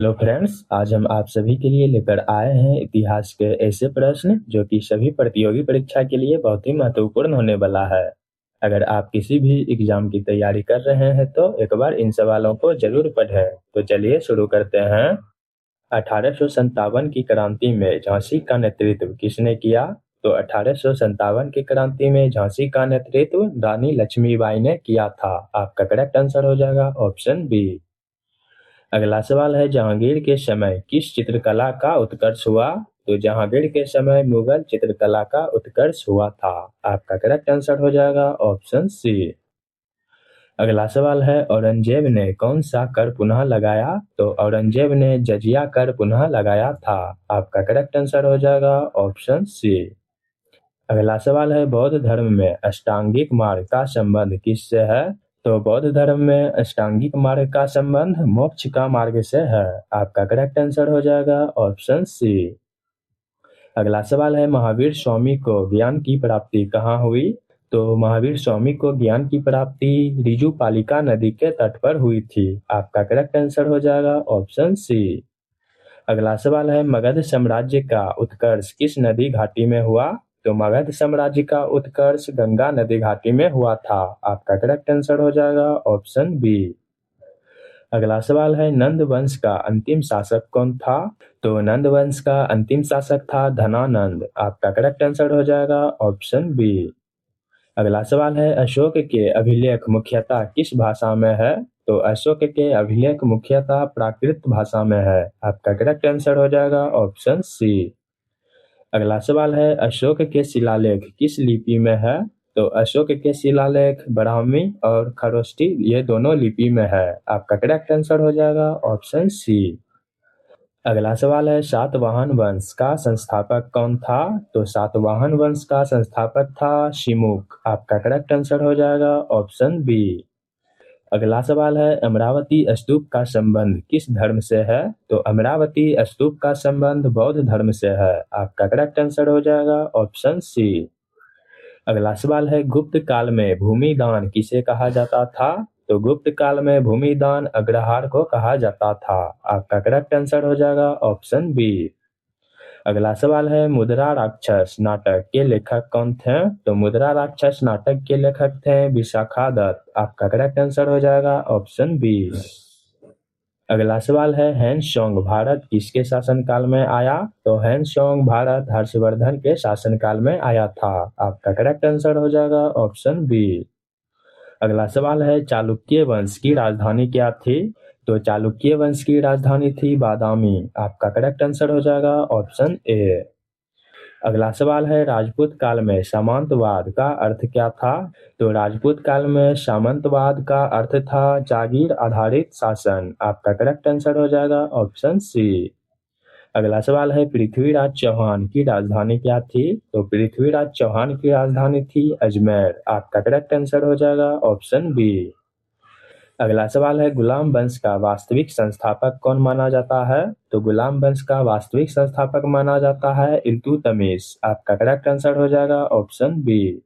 Hello friends, आज हम आप सभी के लिए लेकर आए हैं इतिहास के ऐसे प्रश्न जो कि सभी प्रतियोगी परीक्षा के लिए बहुत ही महत्वपूर्ण होने वाला है। अगर आप किसी भी एग्जाम की तैयारी कर रहे हैं तो एक बार इन सवालों को जरूर पढ़ें। तो चलिए शुरू करते हैं। 1857 की क्रांति में झांसी का नेतृत्व किसने किया? तो 1857 की क्रांति में झांसी का नेतृत्व रानी लक्ष्मीबाई ने किया था। आपका करेक्ट आंसर हो जाएगा ऑप्शन बी। अगला सवाल है, जहांगीर के समय किस चित्रकला का उत्कर्ष हुआ? तो जहांगीर के समय मुगल चित्रकला का उत्कर्ष हुआ था। आपका करेक्ट आंसर हो जाएगा ऑप्शन सी। अगला सवाल है, औरंगजेब ने कौन सा कर पुनः लगाया? तो औरंगजेब ने जजिया कर पुनः लगाया था। आपका करेक्ट आंसर हो जाएगा ऑप्शन सी। अगला सवाल है, बौद्ध धर्म में अष्टांगिक मार्ग का संबंध किससे है? तो बौद्ध धर्म में अष्टांगिक मार्ग का संबंध मोक्ष का मार्ग से है। आपका करेक्ट आंसर हो जाएगा ऑप्शन सी। अगला सवाल है, महावीर स्वामी को ज्ञान की प्राप्ति कहाँ हुई? तो महावीर स्वामी को ज्ञान की प्राप्ति रिजुपालिका नदी के तट पर हुई थी। आपका करेक्ट आंसर हो जाएगा ऑप्शन सी। अगला सवाल है, मगध साम्राज्य का उत्कर्ष किस नदी घाटी में हुआ? तो मगध साम्राज्य का उत्कर्ष गंगा नदी घाटी में हुआ था। आपका करेक्ट आंसर हो जाएगा ऑप्शन बी। अगला सवाल है, नंद वंश का अंतिम शासक कौन था? तो नंद वंश का अंतिम शासक था धनानंद। आपका करेक्ट आंसर हो जाएगा ऑप्शन बी। अगला सवाल है, अशोक के अभिलेख मुख्यतः किस भाषा में है? तो अशोक के अभिलेख मुख्यतः प्राकृत भाषा में है। आपका करेक्ट आंसर हो जाएगा ऑप्शन सी। अगला सवाल है, अशोक के शिलालेख किस लिपि में है? तो अशोक के शिलालेख ब्राह्मी और खरोष्ठी ये दोनों लिपि में है। आपका करेक्ट आंसर हो जाएगा ऑप्शन सी। अगला सवाल है, सातवाहन वंश का संस्थापक कौन था? तो सातवाहन वंश का संस्थापक था शिमुक। आपका करेक्ट आंसर हो जाएगा ऑप्शन बी। अगला सवाल है, अमरावती स्तूप का संबंध किस धर्म से है? तो अमरावती स्तूप का संबंध बौद्ध धर्म से है। आपका करेक्ट आंसर हो जाएगा ऑप्शन सी। अगला सवाल है, गुप्त काल में भूमि दान किसे कहा जाता था? तो गुप्त काल में भूमि दान अग्रहार को कहा जाता था। आपका करेक्ट आंसर हो जाएगा ऑप्शन बी। अगला सवाल है, मुद्रा राक्षस नाटक के लेखक कौन थे? तो मुद्रा राक्षस नाटक के लेखक थे विशाखा दत्त। आपका करेक्ट आंसर हो जाएगा ऑप्शन बी। अगला सवाल है, हैंसोंग भारत किसके शासनकाल में आया? तो हैंसोंग भारत हर्षवर्धन के शासनकाल में आया था। आपका करेक्ट आंसर हो जाएगा ऑप्शन बी। अगला सवाल है, चालुक्य वंश की राजधानी क्या थी? तो चालुक्य वंश की राजधानी थी बादामी। आपका करेक्ट आंसर हो जाएगा ऑप्शन ए। अगला सवाल है, राजपूत काल में सामंतवाद का अर्थ क्या था? तो राजपूत काल में सामंतवाद का अर्थ था जागीर आधारित शासन। आपका करेक्ट आंसर हो जाएगा ऑप्शन सी। अगला सवाल है, पृथ्वीराज चौहान की राजधानी क्या थी? तो पृथ्वीराज चौहान की राजधानी थी अजमेर। आपका करेक्ट आंसर हो जाएगा ऑप्शन बी। अगला सवाल है, गुलाम वंश का वास्तविक संस्थापक कौन माना जाता है? तो गुलाम वंश का वास्तविक संस्थापक माना जाता है इल्तुतमिश। आपका करेक्ट आंसर हो जाएगा ऑप्शन बी।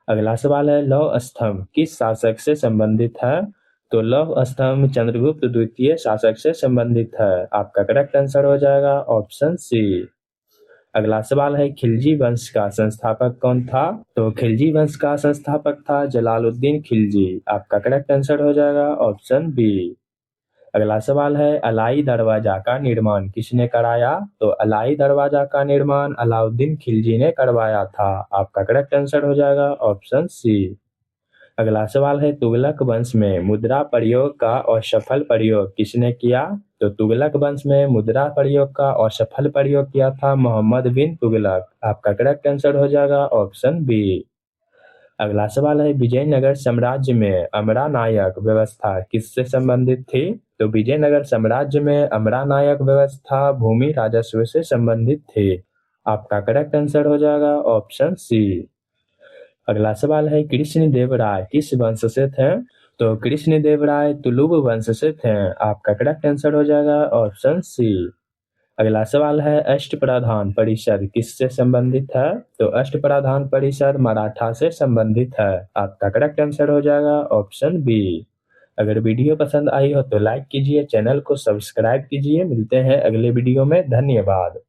अगला सवाल है, लौह स्तंभ किस शासक से संबंधित है? तो लौह स्तंभ चंद्रगुप्त द्वितीय शासक से संबंधित है। आपका करेक्ट आंसर हो जाएगा ऑप्शन सी। अगला सवाल है, खिलजी वंश का संस्थापक कौन था? तो खिलजी वंश का संस्थापक था जलालुद्दीन खिलजी। आपका करेक्ट आंसर हो जाएगा ऑप्शन बी। अगला सवाल है, अलाई दरवाजा का निर्माण किसने कराया? तो अलाई दरवाजा का निर्माण अलाउद्दीन खिलजी ने करवाया था। आपका करेक्ट आंसर हो जाएगा ऑप्शन सी। अगला सवाल है, तुगलक वंश में मुद्रा प्रयोग का असफल प्रयोग किसने किया? तो तुगलक वंश में मुद्रा प्रयोग का असफल प्रयोग किया था मोहम्मद बिन तुगलक। आपका करेक्ट आंसर हो जाएगा ऑप्शन बी। अगला सवाल है, विजयनगर साम्राज्य में अमरा नायक व्यवस्था किससे संबंधित थी? तो विजयनगर साम्राज्य में अमरा नायक व्यवस्था भूमि राजस्व से संबंधित थी। आपका करेक्ट आंसर हो जाएगा ऑप्शन सी। अगला सवाल है, कृष्ण देव राय किस वंश से थे? तो कृष्ण देव राय तुलुव वंश से थे। आपका करेक्ट आंसर हो जाएगा ऑप्शन सी। अगला सवाल है, अष्टप्रधान परिषद किससे संबंधित है? तो अष्टप्रधान परिषद मराठा से संबंधित है। आपका करेक्ट आंसर हो जाएगा ऑप्शन बी। अगर वीडियो पसंद आई हो तो लाइक कीजिए, चैनल को सब्सक्राइब कीजिए। मिलते हैं अगले वीडियो में। धन्यवाद।